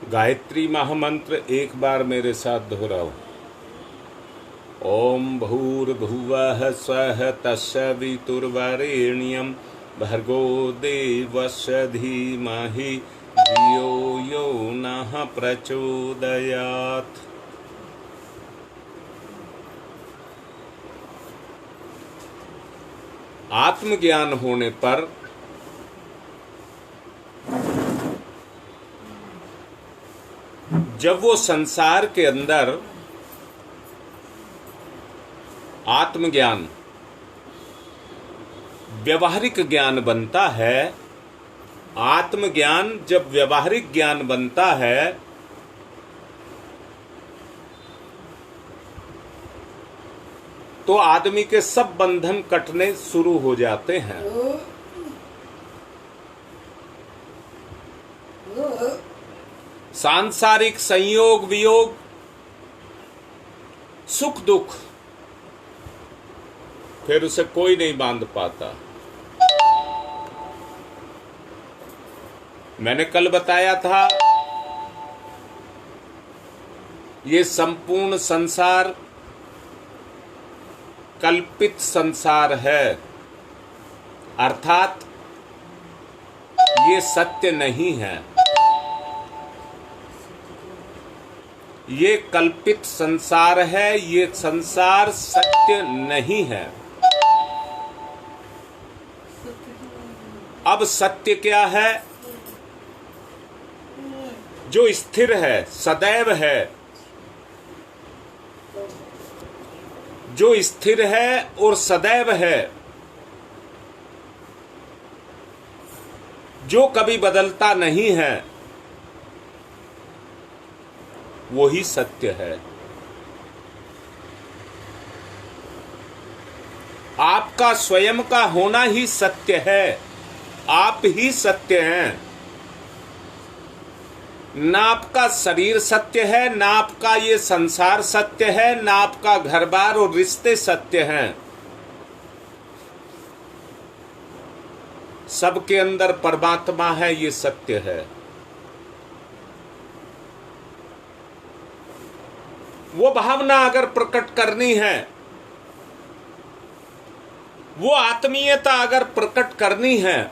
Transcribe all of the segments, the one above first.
गायत्री महामंत्र एक बार मेरे साथ दोहराओ। ओम भूर्भुवः स्वः तत्सवितुर्वरेण्यं भर्गो देवस्य धीमहि धियो यो नः प्रचोदयात्। आत्मज्ञान होने पर जब वो संसार के अंदर आत्मज्ञान व्यवहारिक ज्ञान बनता है, आत्मज्ञान जब व्यवहारिक ज्ञान बनता है तो आदमी के सब बंधन कटने शुरू हो जाते हैं। सांसारिक संयोग वियोग, सुख दुख, फिर उसे कोई नहीं बांध पाता। मैंने कल बताया था ये संपूर्ण संसार कल्पित संसार है, अर्थात ये सत्य नहीं है। ये कल्पित संसार है, ये संसार सत्य नहीं है। अब सत्य क्या है? जो स्थिर है, सदैव है, जो स्थिर है और सदैव है, जो कभी बदलता नहीं है, वही सत्य है। आपका स्वयं का होना ही सत्य है, आप ही सत्य हैं। ना आपका शरीर सत्य है, ना आपका ये संसार सत्य है, ना आपका घर बार और रिश्ते सत्य हैं। सबके अंदर परमात्मा है, ये सत्य है। वो भावना अगर प्रकट करनी है, वो आत्मीयता अगर प्रकट करनी है,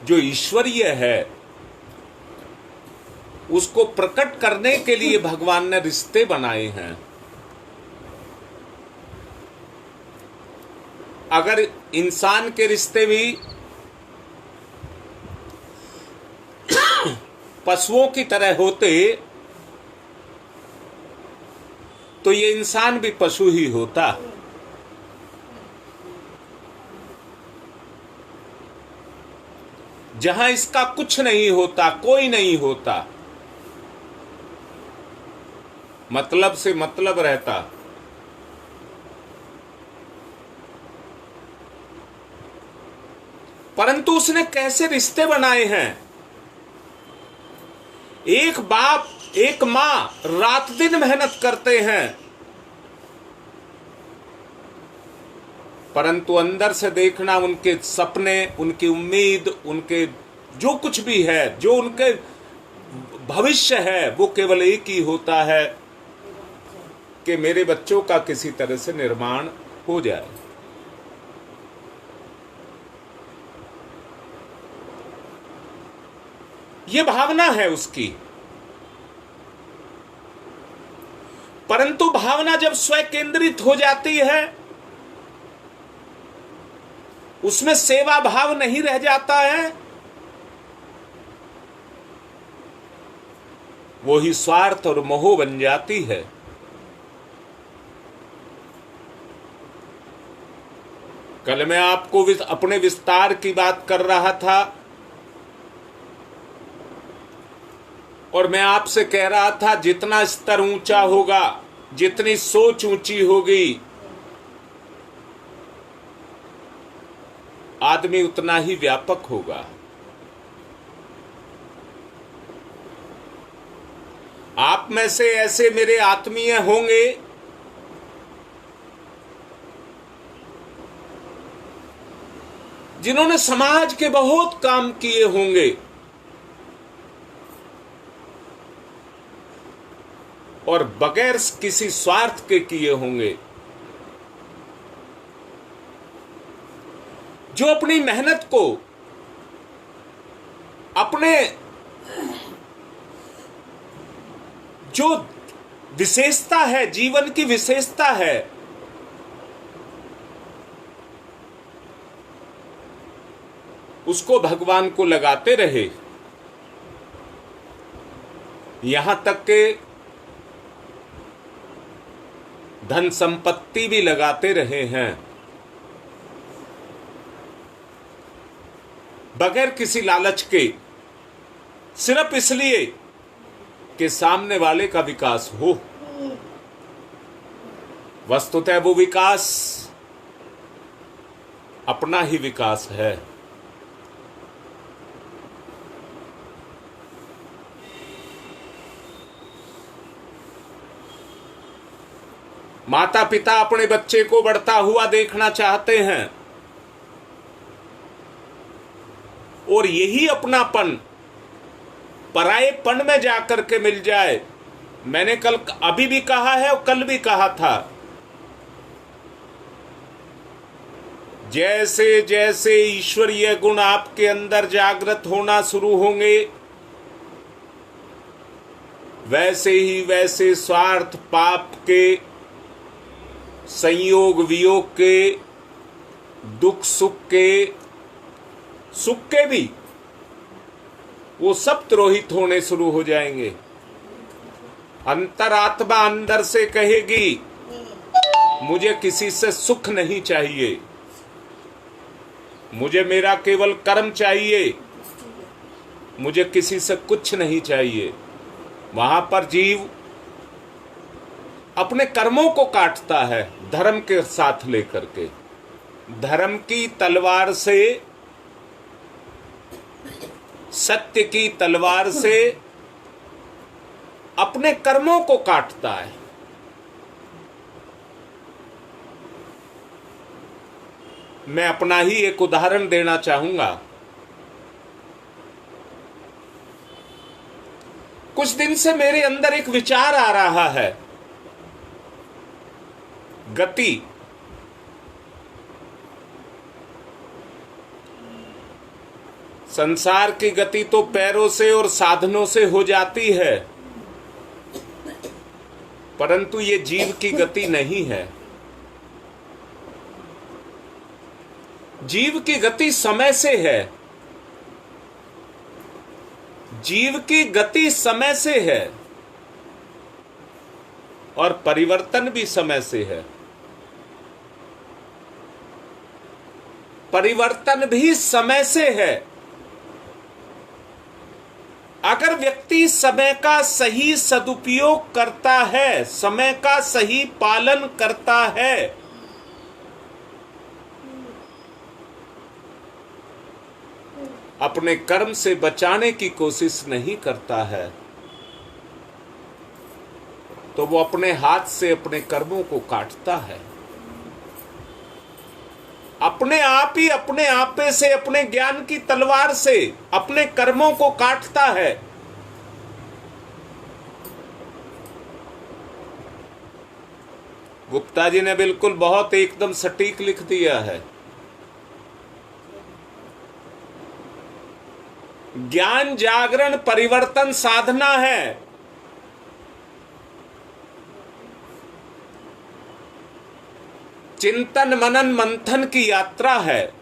जो ईश्वरीय है, उसको प्रकट करने के लिए भगवान ने रिश्ते बनाए हैं। अगर इंसान के रिश्ते भी पशुओं की तरह होते तो ये इंसान भी पशु ही होता। जहां इसका कुछ नहीं होता, कोई नहीं होता, मतलब से मतलब रहता, परंतु उसने कैसे रिश्ते बनाए हैं। एक बाप एक मां रात दिन मेहनत करते हैं, परंतु अंदर से देखना उनके सपने, उनकी उम्मीद, उनके जो कुछ भी है, जो उनके भविष्य है, वो केवल एक ही होता है कि मेरे बच्चों का किसी तरह से निर्माण हो जाए। ये भावना है उसकी। परंतु भावना जब स्वयं केंद्रित हो जाती है, उसमें सेवा भाव नहीं रह जाता है, वो ही स्वार्थ और मोह बन जाती है। कल मैं आपको अपने विस्तार की बात कर रहा था और मैं आपसे कह रहा था जितना स्तर ऊंचा होगा, जितनी सोच ऊंची होगी, आदमी उतना ही व्यापक होगा। आप में से ऐसे मेरे आत्मीय होंगे जिन्होंने समाज के बहुत काम किए होंगे, और बगैर किसी स्वार्थ के किए होंगे। जो अपनी मेहनत को, अपने जो विशेषता है, जीवन की विशेषता है, उसको भगवान को लगाते रहे, यहां तक के धन संपत्ति भी लगाते रहे हैं, बगैर किसी लालच के, सिर्फ इसलिए कि सामने वाले का विकास हो। वस्तुतः वो विकास अपना ही विकास है। माता पिता अपने बच्चे को बढ़ता हुआ देखना चाहते हैं और यही अपनापन परायेपन में जाकर के मिल जाए। मैंने कल अभी भी कहा है और कल भी कहा था, जैसे जैसे ईश्वरीय गुण आपके अंदर जागृत होना शुरू होंगे, वैसे ही वैसे स्वार्थ, पाप के, संयोग वियोग के, दुख सुख के भी वो सब तिरोहित होने शुरू हो जाएंगे। अंतरात्मा अंदर से कहेगी, मुझे किसी से सुख नहीं चाहिए, मुझे मेरा केवल कर्म चाहिए, मुझे किसी से कुछ नहीं चाहिए। वहां पर जीव अपने कर्मों को काटता है धर्म के साथ लेकर के। धर्म की तलवार से, सत्य की तलवार से अपने कर्मों को काटता है। मैं अपना ही एक उदाहरण देना चाहूंगा। कुछ दिन से मेरे अंदर एक विचार आ रहा है, गति। संसार की गति तो पैरों से और साधनों से हो जाती है, परंतु ये जीव की गति नहीं है। जीव की गति समय से है, जीव की गति समय से है और परिवर्तन भी समय से है। परिवर्तन भी समय से है। अगर व्यक्ति समय का सही सदुपयोग करता है, समय का सही पालन करता है, अपने कर्म से बचाने की कोशिश नहीं करता है, तो वो अपने हाथ से अपने कर्मों को काटता है। अपने आप ही अपने आपे से, अपने ज्ञान की तलवार से अपने कर्मों को काटता है। गुप्ता जी ने बिल्कुल बहुत एकदम सटीक लिख दिया है। ज्ञान जागरण परिवर्तन साधना है। चिंतन मनन मंथन की यात्रा है।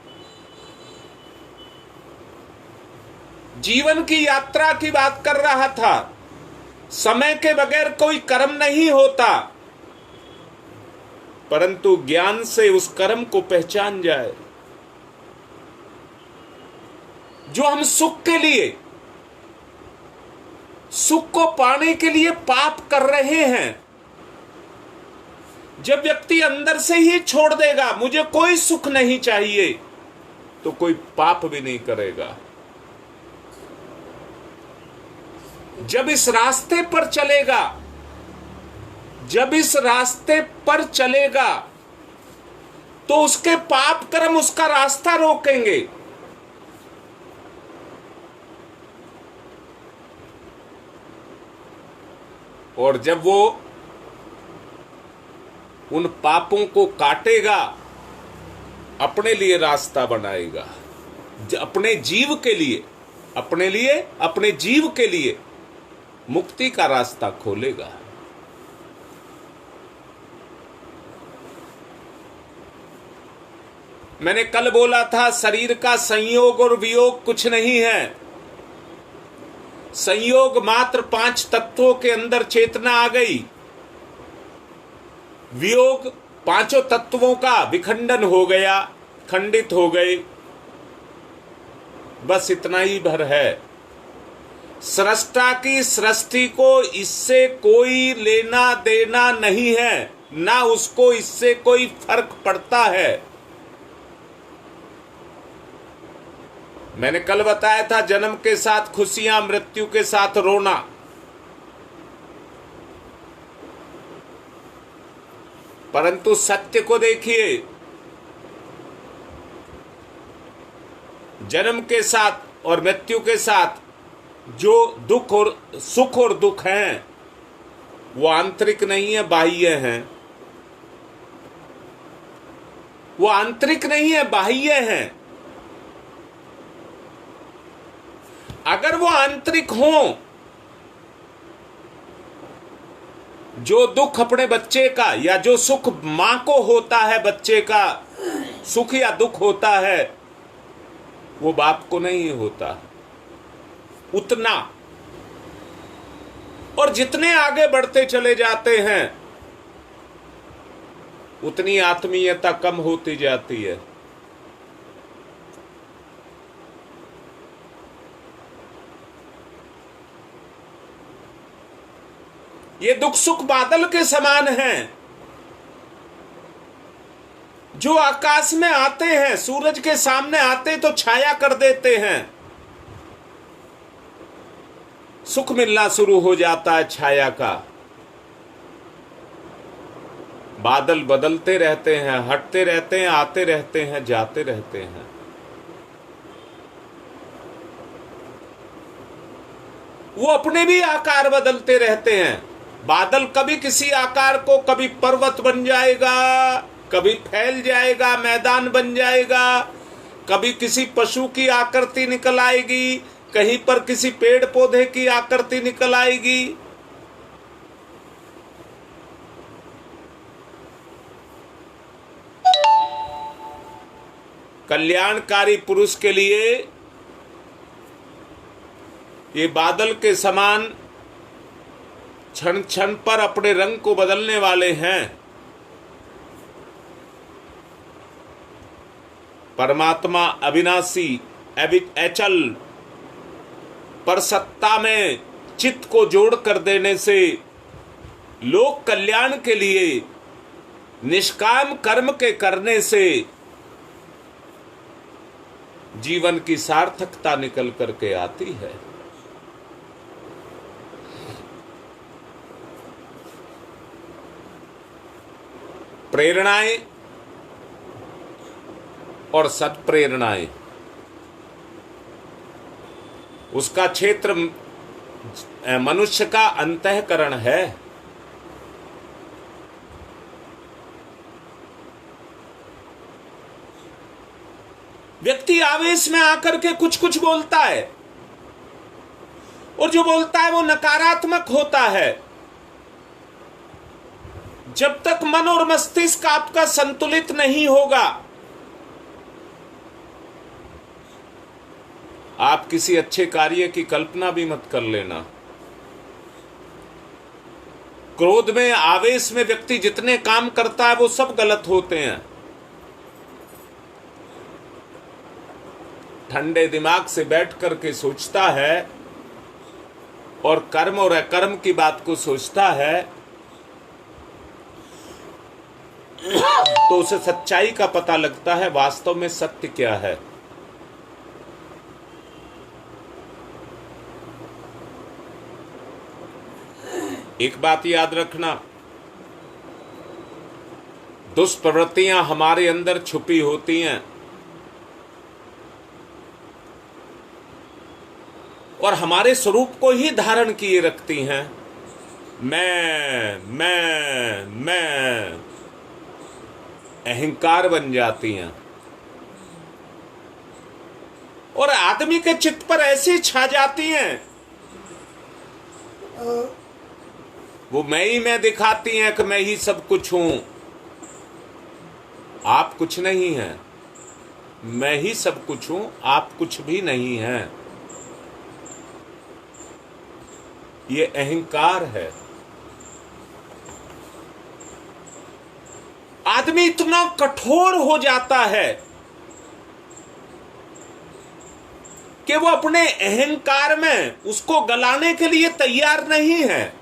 जीवन की यात्रा की बात कर रहा था। समय के बगैर कोई कर्म नहीं होता, परंतु ज्ञान से उस कर्म को पहचान जाए। जो हम सुख के लिए, सुख को पाने के लिए पाप कर रहे हैं, जब व्यक्ति अंदर से ही छोड़ देगा मुझे कोई सुख नहीं चाहिए, तो कोई पाप भी नहीं करेगा। जब इस रास्ते पर चलेगा, जब इस रास्ते पर चलेगा, तो उसके पाप कर्म उसका रास्ता रोकेंगे। और जब वो उन पापों को काटेगा, अपने लिए रास्ता बनाएगा, अपने जीव के लिए, अपने जीव के लिए मुक्ति का रास्ता खोलेगा। मैंने कल बोला था, शरीर का संयोग और वियोग कुछ नहीं है। संयोग मात्र 5 तत्वों के अंदर चेतना आ गई, वियोग 5 तत्वों का विखंडन हो गया, खंडित हो गए, बस इतना ही भर है। सृष्टा की सृष्टि को इससे कोई लेना देना नहीं है, ना उसको इससे कोई फर्क पड़ता है। मैंने कल बताया था, जन्म के साथ खुशियां, मृत्यु के साथ रोना। परंतु सत्य को देखिए, जन्म के साथ और मृत्यु के साथ जो दुख और सुख और दुख हैं, वो आंतरिक नहीं है, बाह्य हैं। वो आंतरिक नहीं है, बाह्य हैं। अगर वो आंतरिक हो, जो दुख अपने बच्चे का या जो सुख मां को होता है, बच्चे का सुख या दुख होता है, वो बाप को नहीं होता उतना। और जितने आगे बढ़ते चले जाते हैं, उतनी आत्मीयता कम होती जाती है। ये दुख सुख बादल के समान हैं, जो आकाश में आते हैं, सूरज के सामने आते तो छाया कर देते हैं, सुख मिलना शुरू हो जाता है छाया का। बादल बदलते रहते हैं, हटते रहते हैं, आते रहते हैं, जाते रहते हैं। वो अपने भी आकार बदलते रहते हैं। बादल कभी किसी आकार को, कभी पर्वत बन जाएगा, कभी फैल जाएगा, मैदान बन जाएगा, कभी किसी पशु की आकृति निकल आएगी, कहीं पर किसी पेड़ पौधे की आकृति निकल आएगी। कल्याणकारी पुरुष के लिए ये बादल के समान क्षण क्षण पर अपने रंग को बदलने वाले हैं। परमात्मा अविनाशी, अचल, पर सत्ता में चित्त को जोड़ कर देने से, लोक कल्याण के लिए निष्काम कर्म के करने से जीवन की सार्थकता निकल करके आती है। प्रेरणाएं और सत्प्रेरणाएं, उसका क्षेत्र मनुष्य का अंतःकरण है। व्यक्ति आवेश में आकर के कुछ कुछ बोलता है, और जो बोलता है वो नकारात्मक होता है। जब तक मन और मस्तिष्क आपका संतुलित नहीं होगा, आप किसी अच्छे कार्य की कल्पना भी मत कर लेना। क्रोध में, आवेश में व्यक्ति जितने काम करता है वो सब गलत होते हैं। ठंडे दिमाग से बैठ करके सोचता है और कर्म और अकर्म की बात को सोचता है, तो उसे सच्चाई का पता लगता है, वास्तव में सत्य क्या है। एक बात याद रखना, दुष्प्रवृत्तियां हमारे अंदर छुपी होती हैं और हमारे स्वरूप को ही धारण किए रखती हैं। मैं अहंकार बन जाती हैं और आदमी के चित्त पर ऐसी छा जाती हैं, वो मैं दिखाती हैं कि मैं ही सब कुछ हूं। आप कुछ नहीं हैं, मैं ही सब कुछ हूं, आप कुछ भी नहीं हैं। ये अहंकार है। आदमी इतना कठोर हो जाता है कि वो अपने अहंकार में उसको गलाने के लिए तैयार नहीं है।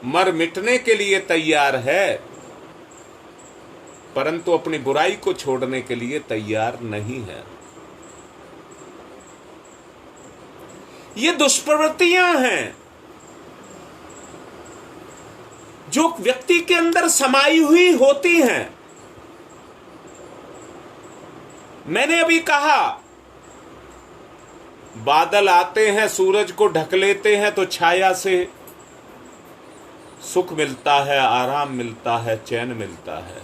मर मिटने के लिए तैयार है, परंतु अपनी बुराई को छोड़ने के लिए तैयार नहीं है। ये दुष्प्रवृत्तियां हैं जो व्यक्ति के अंदर समाई हुई होती हैं। मैंने अभी कहा, बादल आते हैं, सूरज को ढक लेते हैं तो छाया से सुख मिलता है, आराम मिलता है, चैन मिलता है।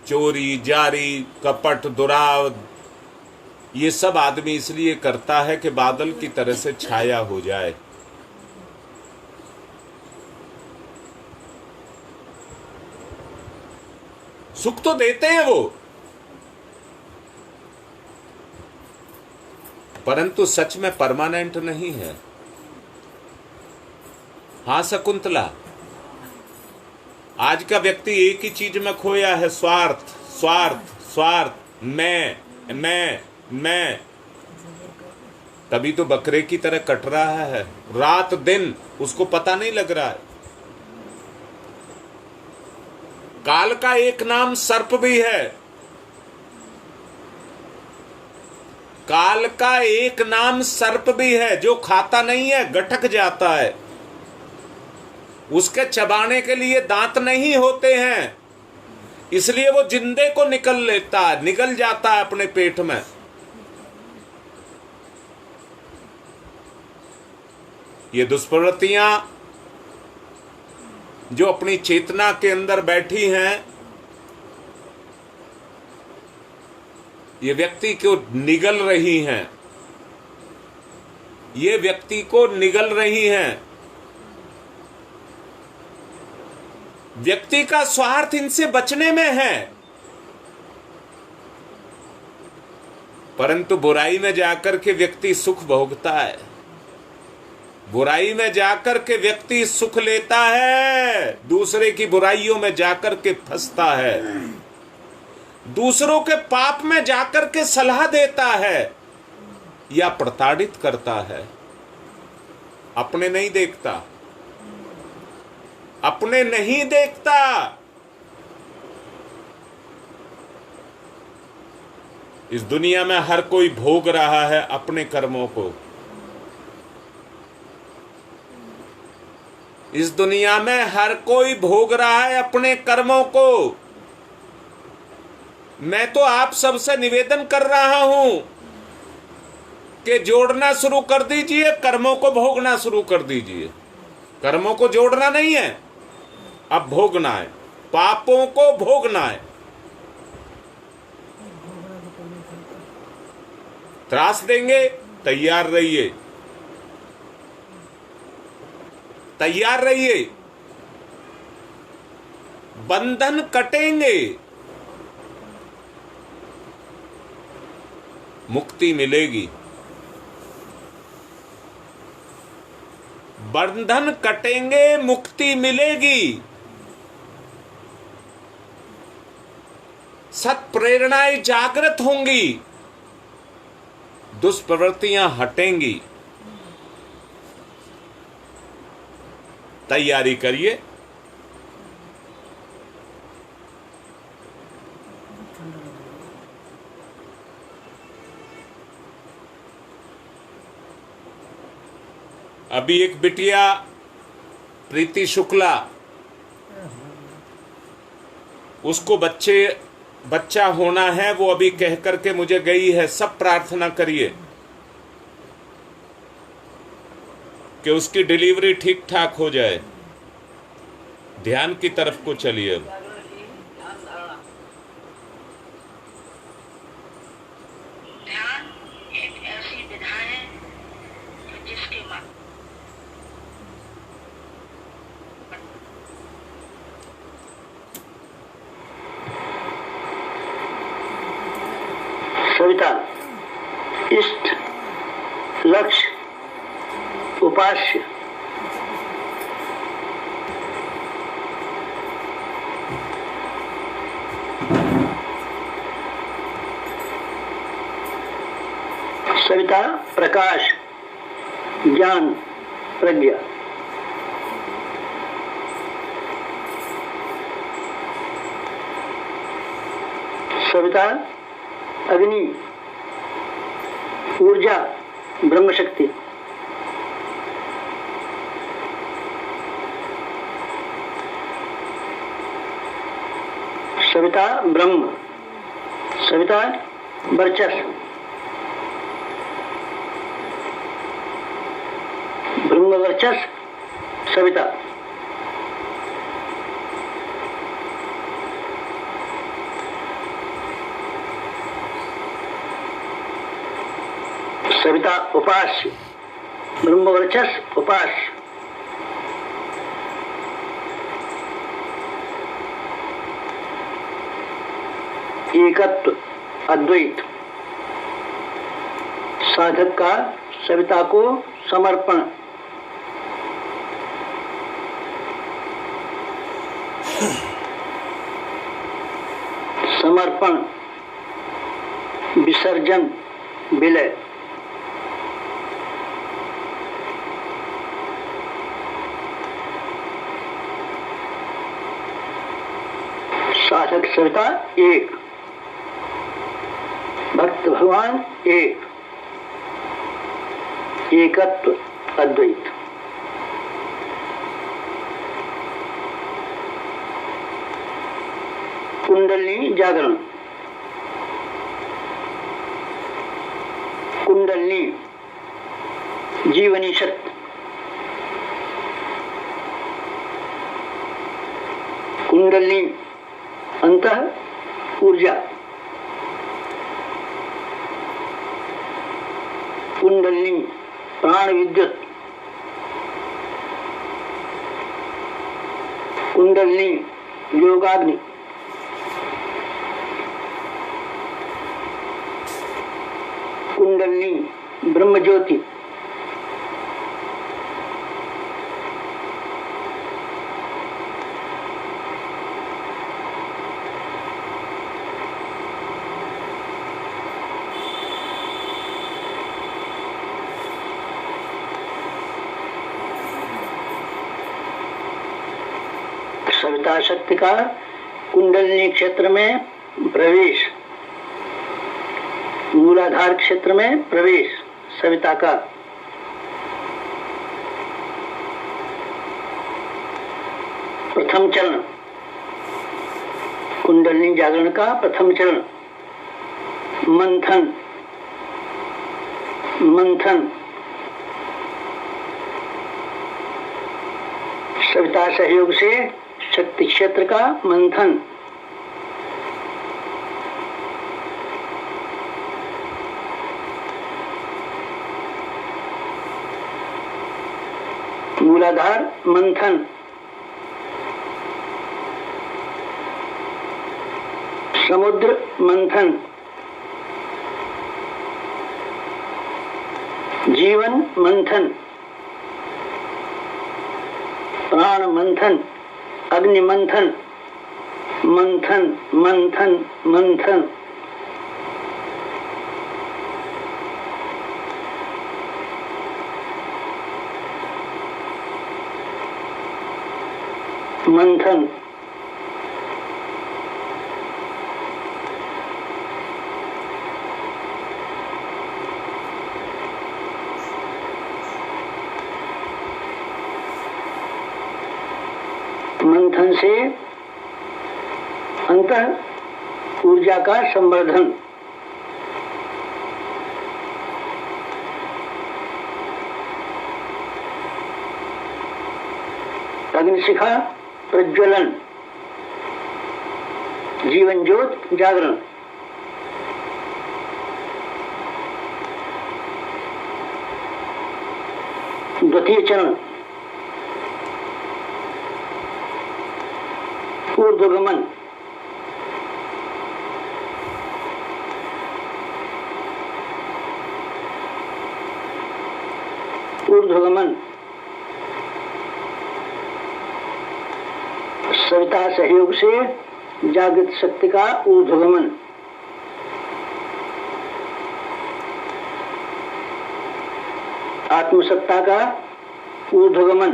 चोरी, जारी, कपट, दुराव, ये सब आदमी इसलिए करता है कि बादल की तरह से छाया हो जाए। सुख तो देते हैं वो, परंतु सच में परमानेंट नहीं है। हां शकुंतला, आज का व्यक्ति एक ही चीज में खोया है, स्वार्थ स्वार्थ स्वार्थ, मैं। तभी तो बकरे की तरह कट रहा है रात दिन, उसको पता नहीं लग रहा है। काल का एक नाम सर्प भी है। काल का एक नाम सर्प भी है, जो खाता नहीं है, गटक जाता है। उसके चबाने के लिए दांत नहीं होते हैं, इसलिए वो जिंदे को निगल जाता है अपने पेट में। ये दुष्प्रवृत्तियां जो अपनी चेतना के अंदर बैठी हैं, ये व्यक्ति को निगल रही हैं, ये व्यक्ति को निगल रही हैं। व्यक्ति का स्वार्थ इनसे बचने में है, परंतु बुराई में जाकर के व्यक्ति सुख भोगता है। बुराई में जाकर के व्यक्ति सुख लेता है, दूसरे की बुराइयों में जाकर के फंसता है, दूसरों के पाप में जाकर के सलाह देता है या प्रताड़ित करता है। अपने नहीं देखता, अपने नहीं देखता। इस दुनिया में हर कोई भोग रहा है अपने कर्मों को। इस दुनिया में हर कोई भोग रहा है अपने कर्मों को। मैं तो आप सबसे निवेदन कर रहा हूं कि जोड़ना शुरू कर दीजिए, कर्मों को भोगना शुरू कर दीजिए। कर्मों को जोड़ना नहीं है, अब भोगना है, पापों को भोगना है। त्रास देंगे, तैयार रहिए, तैयार रहिए। बंधन कटेंगे, मुक्ति मिलेगी। बंधन कटेंगे, मुक्ति मिलेगी। सत प्रेरणाएं जागृत होंगी, दुष्प्रवृत्तियां हटेंगी। तैयारी करिए। अभी एक बिटिया प्रीति शुक्ला, उसको बच्चे बच्चा होना है, वो अभी कह करके मुझे गई है। सब प्रार्थना करिए कि उसकी डिलीवरी ठीक ठाक हो जाए। ध्यान की तरफ को चलिए। अब ध्यान एक ऐसी विधा है कि जिसके बाद सविता इष्ट, लक्ष्य, उपास्य, सविता प्रकाश, ज्ञान, प्रज्ञा, सविता अग्नि, ऊर्जा, ब्रह्म शक्ति, सविता ब्रह्म, सविता वर्चस्व, ब्रह्म वर्चस्व, सविता सविता उपास्य, ब्रह्म वर्चस्व उपास्य, एकत्व, अद्वैत, साधक का सविता को समर्पण, समर्पण, विसर्जन, विलय, साधक सविता एक, भक्त भगवान एक, एकत्व, अद्वैत। कुंडलिनी जागरण, कुंडलिनी जीवनी शक्ति, कुंडलिनी अंतः ऊर्जा, कुंडलिनी प्राण विद्युत, कुंडलिनी योगाग्नि, कुंडलिनी ब्रह्म ज्योति, सविता शक्ति का कुंडलिनी क्षेत्र में प्रवेश, मूलाधार क्षेत्र में प्रवेश, सविता का प्रथम चरण, कुंडलिनी जागरण का प्रथम चरण, मंथन, मंथन, सविता सहयोग से शक्ति क्षेत्र का मंथन, मूलाधार मंथन, समुद्र मंथन, जीवन मंथन, प्राण मंथन, अग्नि मंथन, मंथन मंथन मंथन, मंथन, मंथन से अंतः ऊर्जा का संवर्धन। अग्निशिखा प्रज्वलन, जीवन ज्योत जागरण। द्वितीय चरण ऊर्ध्वगमन, ऊर्ध्वगमन। सविता सहयोग से जागृत शक्ति का ऊर्ध्वगमन। आत्मसत्ता का ऊर्ध्वगमन।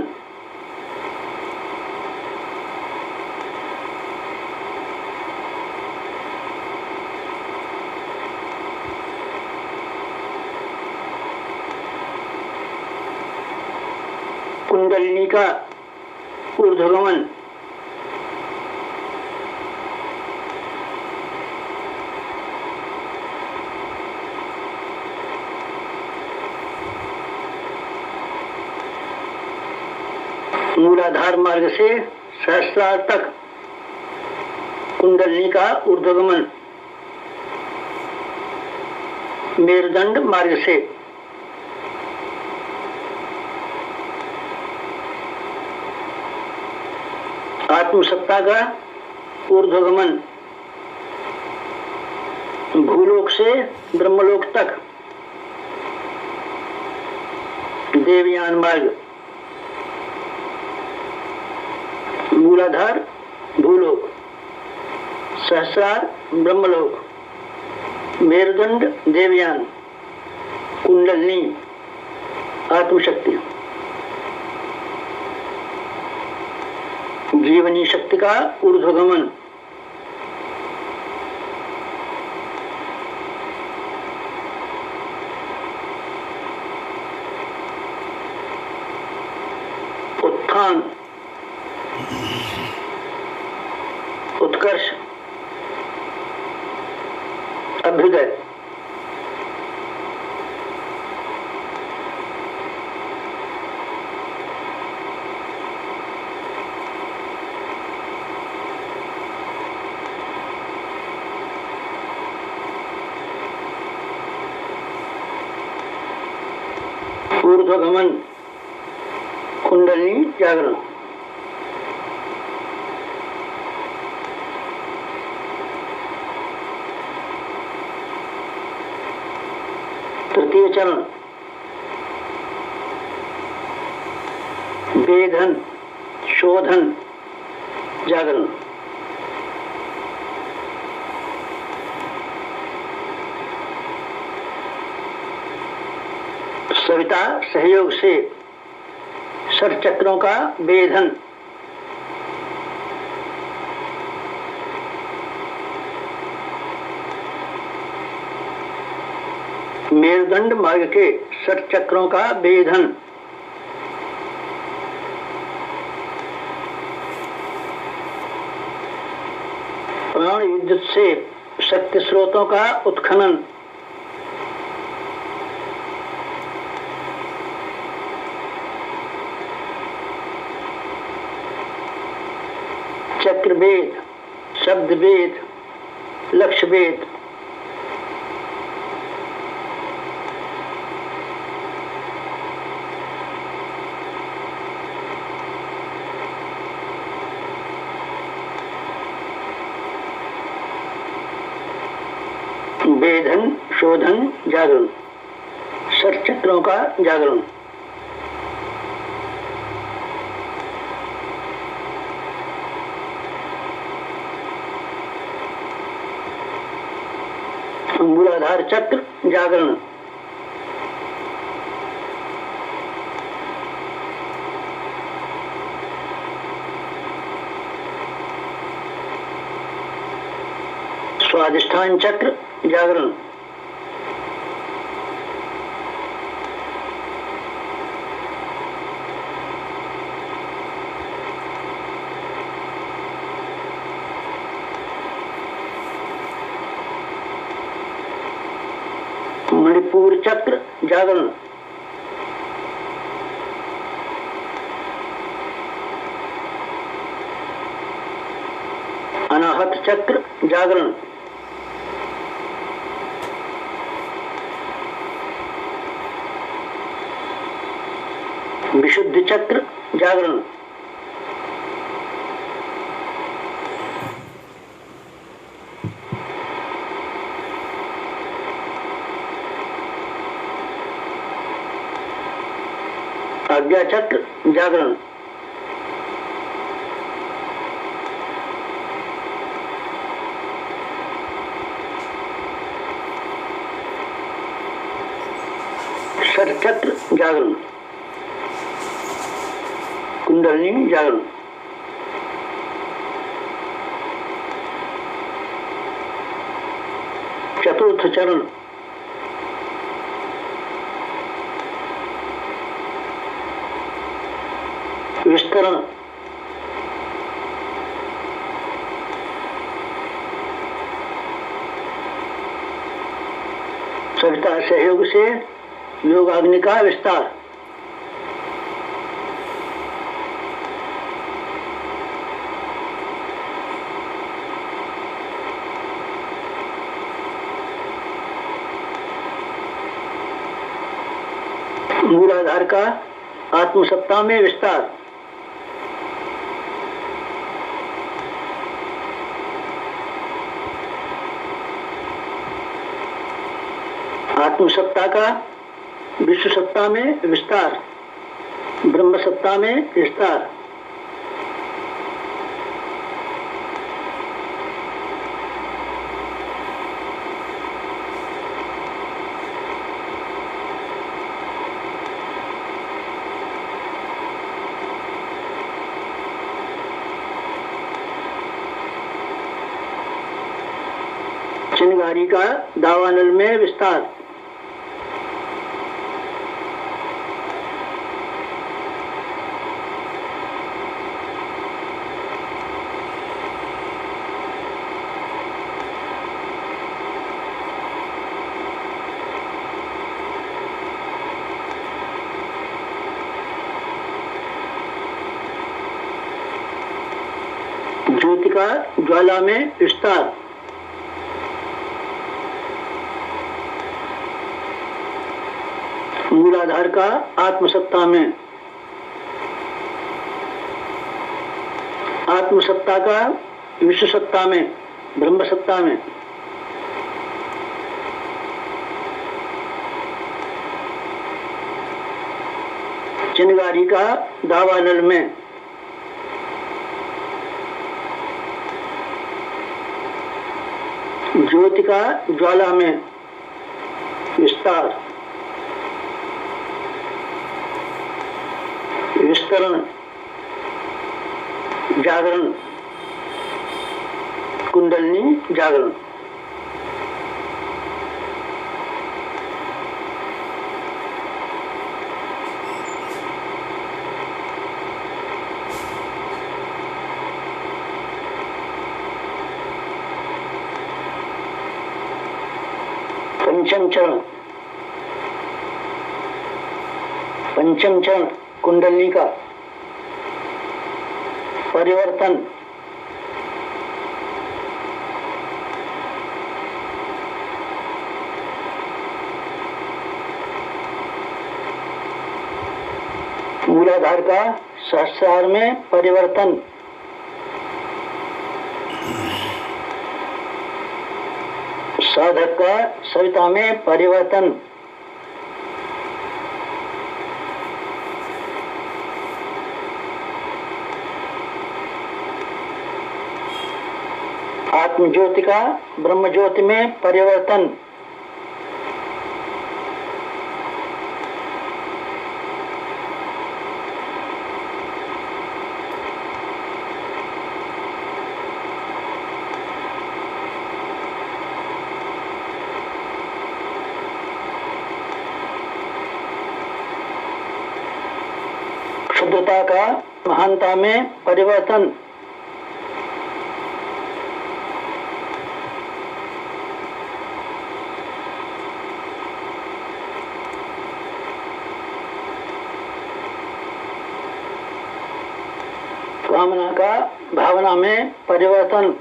कुंडलिनी का ऊर्ध्वगमन। मूलाधार मार्ग से सहस्रार तक कुंडलिनी का ऊर्ध्वगमन। मेरुदंड मार्ग से आत्मसत्ता का ऊर्ध्वगमन। भूलोक से ब्रह्मलोक तक देवयान मार्ग। मूलाधार भूलोक, सहस्रार ब्रह्मलोक, मेरुदंड देवयान, कुंडलिनी आत्मशक्ति। जीवनी शक्ति का ऊर्ध्वगमन। उत्थान, उत्कर्ष, अभ्युदय। ऊर्ध्वगमन, कुंडलिनी जागरण। तृतीय चरण वेधन, शोधन, जागरण। सविता सहयोग से षट चक्रों का वेधन। मेरुदंड मार्ग के षट चक्रों का वेधन। प्राण विद्युत से शक्ति स्रोतों का उत्खनन। चक्रवेद, शब्दवेद, लक्ष्यवेद। वेधन, शोधन, जागरण। षट चक्रों का जागरण। मूलाधार चक्र जागरण। स्वादिष्ठान चक्र जागरण। मणिपुर चक्र जागरण, अनाहत चक्र जागरण, विशुद्ध चक्र जागरण, आज्ञा चक्र जागरण, चक्र जागरण, कुंडलिनी जागरण, चतुर्थ चरण, विस्तरण, सविता सहयोग से योगाग्नि का विस्तार, मूलाधार का आत्मसत्ता में विस्तार, आत्मसत्ता का विश्व सत्ता में विस्तार, ब्रह्म सत्ता में विस्तार, चिंगारी का दावानल में विस्तार, ज्योति का ज्वाला में विस्तार, मूलाधार का आत्मसत्ता में, आत्मसत्ता का विश्व सत्ता में, ब्रह्म सत्ता में, चिंगारी का दावानल में, ज्योति का ज्वाला में विस्तार, विस्तरण, जागरण, कुंडलिनी जागरण, पंचम चरण, पंचम चरण कुंडलिनी का परिवर्तन, मूलाधार का सहस्रार में परिवर्तन, साधक का सविता में परिवर्तन, आत्म ज्योति का ब्रह्म ज्योति में परिवर्तन, शुद्धता का महानता में परिवर्तन, कामना का भावना में परिवर्तन।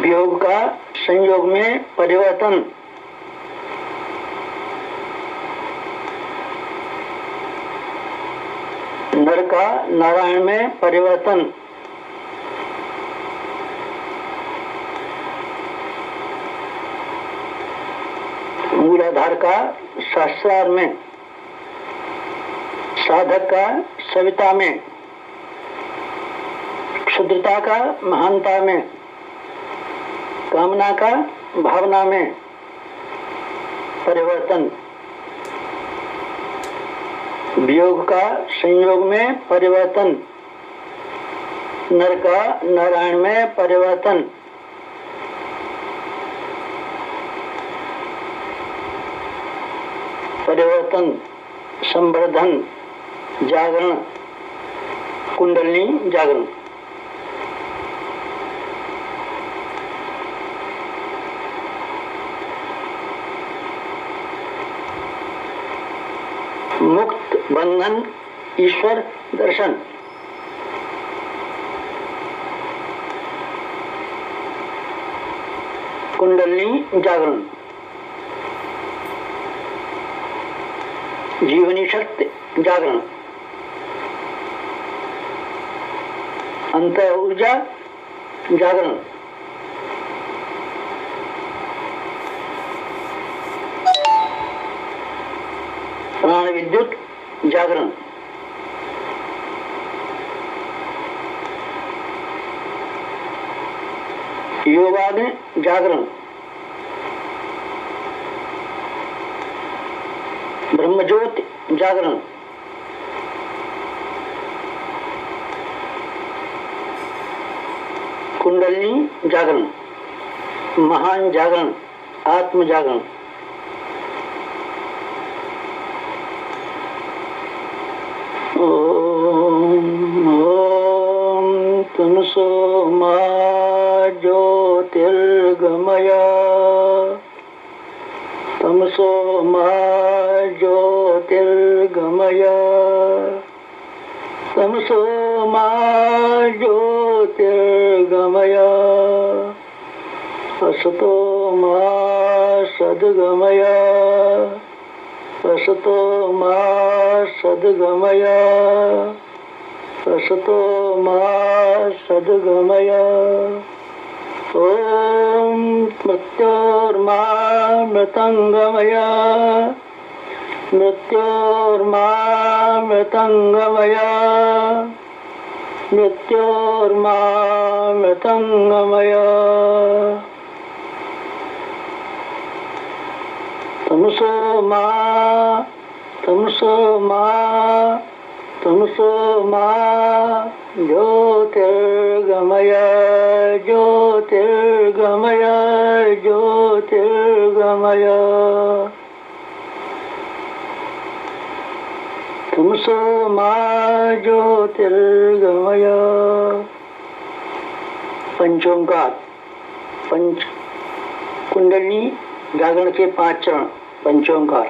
वियोग का संयोग में परिवर्तन। नर का नारायण में परिवर्तन। मूलाधार का शास्त्रार में, साधक का सविता में, क्षुद्रता का महानता में, कामना का भावना में परिवर्तन। वियोग का संयोग में परिवर्तन। नर का नारायण में परिवर्तन। परिवर्तन, संवर्धन, जागरण, कुंडलिनी जागरण। मुक्त बंधन, ईश्वर दर्शन। कुंडलिनी जागरण। जीवनी शक्ति जागरण। अंतर ऊर्जा जागरण। प्राण विद्युत जागरण। योगाग्नि जागरण। ब्रह्मज्योति जागरण। कुंडलिनी जागरण। महान जागरण, आत्म जागरण। ओम तमसो मा ज्योतिर्गमय। तमसो मा ज्योतिर्गमय। तमसो मा ज्योतिर्गमय। असतो मा सद्गमय। असतो मा सद्गमय। असतो मा सद्गमय। ओम मृत्योर्मा मृतंगमय। मृत्योर्मा मृतंगमय। मृत्योर्मा मृतंगमय। तमसो मा तमसो मा तमसो मा ज्योतिर्गमय। ज्योतिर्गमय। ज्योतिर्गमय। तमसो मा ज्योतिर्गमय। पंचोंकार, पंच कुंडलिनी जागरण के 5 चरण। पंचोंकार।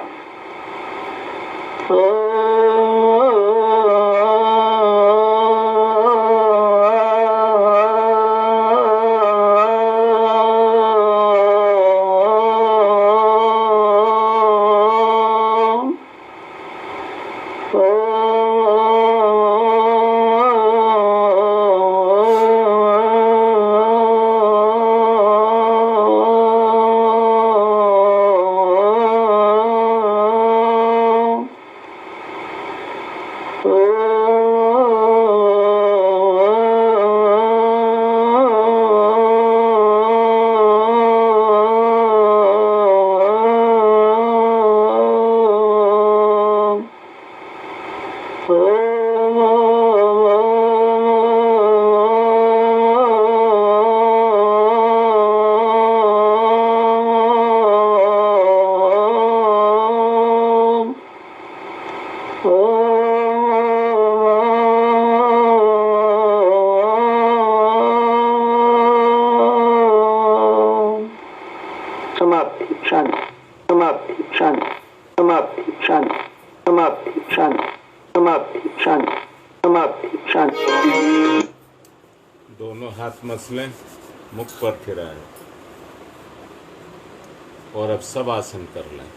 समाप्ति शांति समाप्ति शांति समाप्ति शांति समाप्ति शांति समाप्ति शांति समाप्ति शांति। दोनों हाथ मसलें, मुख पर फिराएं और अब सब आसन कर लें।